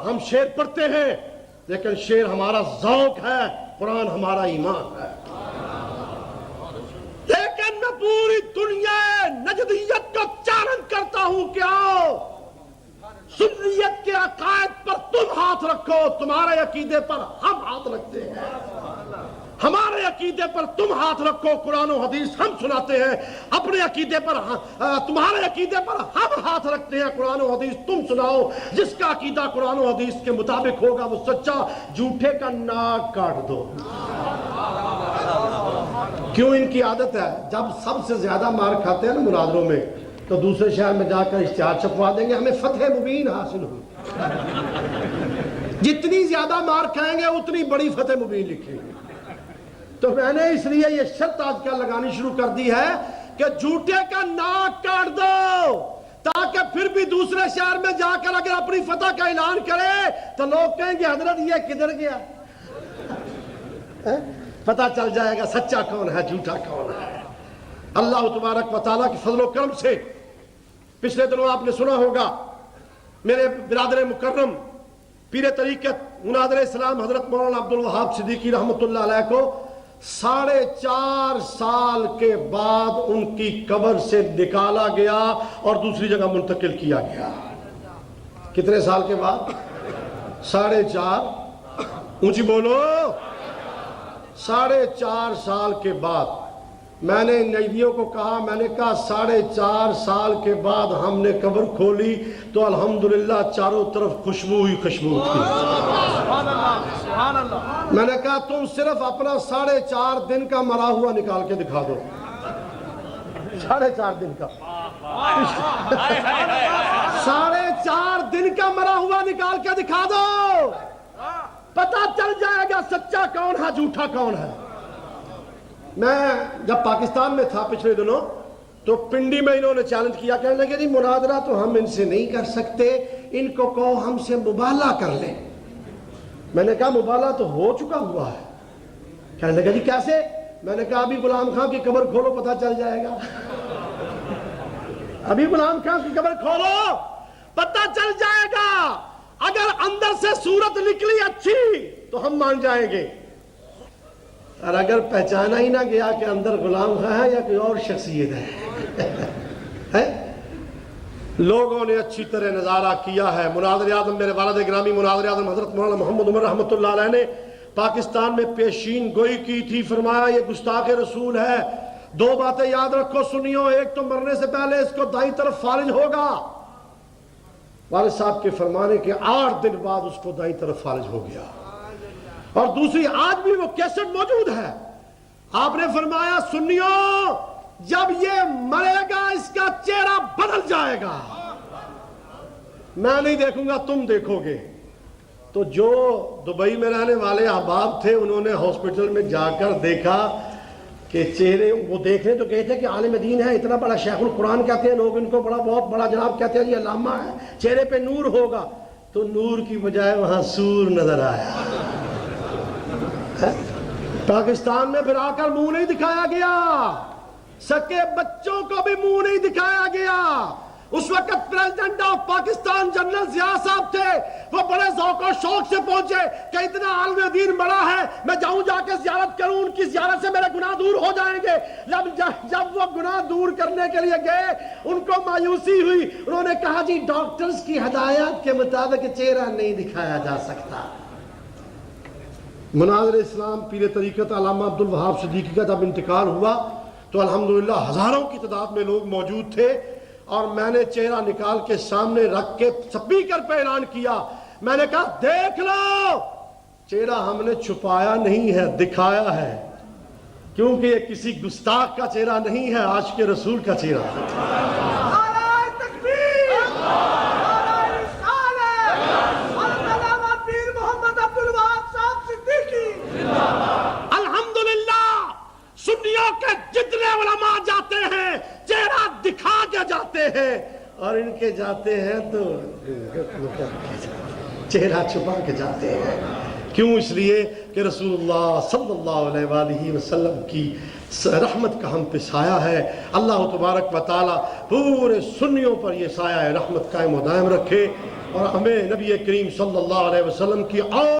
ہم شعر پڑھتے ہیں لیکن شعر ہمارا ذوق ہے، قرآن ہمارا ایمان ہے۔ لیکن میں پوری دنیا نجدیت کو چیلنج کرتا ہوں کہ آؤ سنیت کے عقائد پر تم ہاتھ رکھو، تمہارے عقیدے پر ہم ہاتھ رکھتے ہیں، ہمارے عقیدے پر تم ہاتھ رکھو، قرآن و حدیث ہم سناتے ہیں، اپنے عقیدے پر تمہارے عقیدے پر ہم ہاتھ رکھتے ہیں، قرآن و حدیث تم سناؤ، جس کا عقیدہ قرآن و حدیث کے مطابق ہوگا وہ سچا، جھوٹے کا ناک کاٹ دو۔ کیوں؟ ان کی عادت ہے جب سب سے زیادہ مار کھاتے ہیں نا مناظروں میں تو دوسرے شہر میں جا کر اشتہار چھپوا دیں گے ہمیں فتح مبین حاصل ہوئی۔ جتنی زیادہ مار کھائیں گے اتنی بڑی فتح مبین لکھیں گے۔ تو میں نے اس لیے یہ شرط آج کل لگانی شروع کر دی ہے کہ جھوٹے کا ناک کاٹ دو، تاکہ پھر بھی دوسرے شہر میں جا کر اگر اپنی فتح کا اعلان کرے تو لوگ کہیں گے حضرت یہ کدھر گیا، پتہ چل جائے گا سچا کون ہے جھوٹا کون ہے۔ اللہ تبارک و تعالیٰ کے فضل و کرم سے پچھلے دنوں آپ نے سنا ہوگا میرے برادر مکرم پیر طریقت مناظر اسلام حضرت مولانا عبدالوہاب صدیقی رحمۃ اللہ علیہ کو 4.5 سال کے بعد ان کی قبر سے نکالا گیا اور دوسری جگہ منتقل کیا گیا۔ کتنے سال کے بعد؟ 4.5، اونچی بولو، 4.5 سال کے بعد۔ میں نے نجدیوں کو کہا، میں نے کہا 4.5 سال کے بعد ہم نے قبر کھولی تو الحمدللہ چاروں طرف خوشبو ہی خوشبو تھی۔ میں نے کہا تم صرف اپنا 4.5 دن کا مرا ہوا نکال کے دکھا دو، 4.5 دن کا 4.5 دن کا مرا ہوا نکال کے دکھا دو، پتہ چل جائے گا سچا کون ہے جھوٹا کون ہے۔ میں جب پاکستان میں تھا پچھلے دنوں تو پنڈی میں انہوں نے چیلنج کیا، کہنے لگے جی مناظرہ تو ہم ان سے نہیں کر سکتے، ان کو کہو ہم سے مباہلہ کر لیں۔ میں نے کہا مباہلہ تو ہو چکا ہوا ہے۔ کہنے لگے جی کیسے؟ میں نے کہا ابھی غلام خان کی قبر کھولو پتہ چل جائے گا، ابھی غلام خان کی قبر کھولو پتہ چل جائے گا، اگر اندر سے صورت نکلی اچھی تو ہم مان جائیں گے، اور اگر پہچانا ہی نہ گیا کہ اندر غلام خان ہے یا کوئی اور شخصیت ہے۔ لوگوں نے اچھی طرح نظارہ کیا ہے۔ مناظر اعظم میرے والد گرامی مناظر اعظم حضرت مولانا محمد عمر رحمۃ اللہ علیہ نے پاکستان میں پیشین گوئی کی تھی، فرمایا یہ گستاخ رسول ہے، 2 باتیں یاد رکھو سنیو، ایک تو مرنے سے پہلے اس کو دائیں طرف فالج ہوگا، والد صاحب کے فرمانے کے 8 دن بعد اس کو دائیں طرف فالج ہو گیا، اور دوسری آج بھی وہ کیسٹ موجود ہے، آپ نے فرمایا سنیو جب یہ مرے گا اس کا چہرہ بدل جائے گا، میں نہیں دیکھوں گا تم دیکھو گے۔ تو جو دبئی میں رہنے والے احباب تھے انہوں نے ہاسپٹل میں جا کر دیکھا کہ چہرے وہ دیکھ رہے تو کہتے ہیں کہ عالم دین ہے، اتنا بڑا شیخ القرآن کہتے ہیں لوگ ان کو، بہت بڑا جناب کہتے ہیں یہ علامہ ہے، چہرے پہ نور ہوگا، تو نور کی بجائے وہاں سور نظر آیا۔ پاکستان میں پھر آ کر منہ نہیں دکھایا گیا، سکے بچوں کو بھی منہ نہیں دکھایا گیا۔ اس وقت president of Pakistan general Zia صاحب تھے، وہ بڑے ذوق و شوق سے پہنچے کہ اتنا عالم دین بڑا ہے، میں جاؤں جا کے زیارت کروں، ان کی زیارت سے میرے گناہ دور ہو جائیں گے۔ جب وہ گناہ دور کرنے کے لیے گئے ان کو مایوسی ہوئی، انہوں نے کہا جی ڈاکٹرز کی ہدایات کے مطابق چہرہ نہیں دکھایا جا سکتا۔ مناظر اسلام پیر طریقت علامہ عبدالوہاب صدیقی کا جب انتقال ہوا تو الحمدللہ ہزاروں کی تعداد میں لوگ موجود تھے، اور میں نے چہرہ نکال کے سامنے رکھ کے سپیکر پہ اعلان کیا، میں نے کہا دیکھ لو چہرہ ہم نے چھپایا نہیں ہے دکھایا ہے، کیونکہ یہ کسی گستاخ کا چہرہ نہیں ہے، عاشق رسول کا چہرہ ہے۔ سنیوں کے جتنے علماء جاتے ہیں چہرہ دکھا کے جاتے ہیں، اور ان کے جاتے ہیں تو چہرہ چھپا کے جاتے ہیں۔ کیوں؟ اس لیے کہ رسول اللہ صلی اللہ علیہ وآلہ وسلم کی رحمت کا ہم پہ سایہ ہے۔ اللہ تبارک و تعالی پورے سنیوں پر یہ سایہ رحمت قائم و دائم رکھے۔ اور ہمیں نبی کریم صلی اللہ علیہ وسلم کی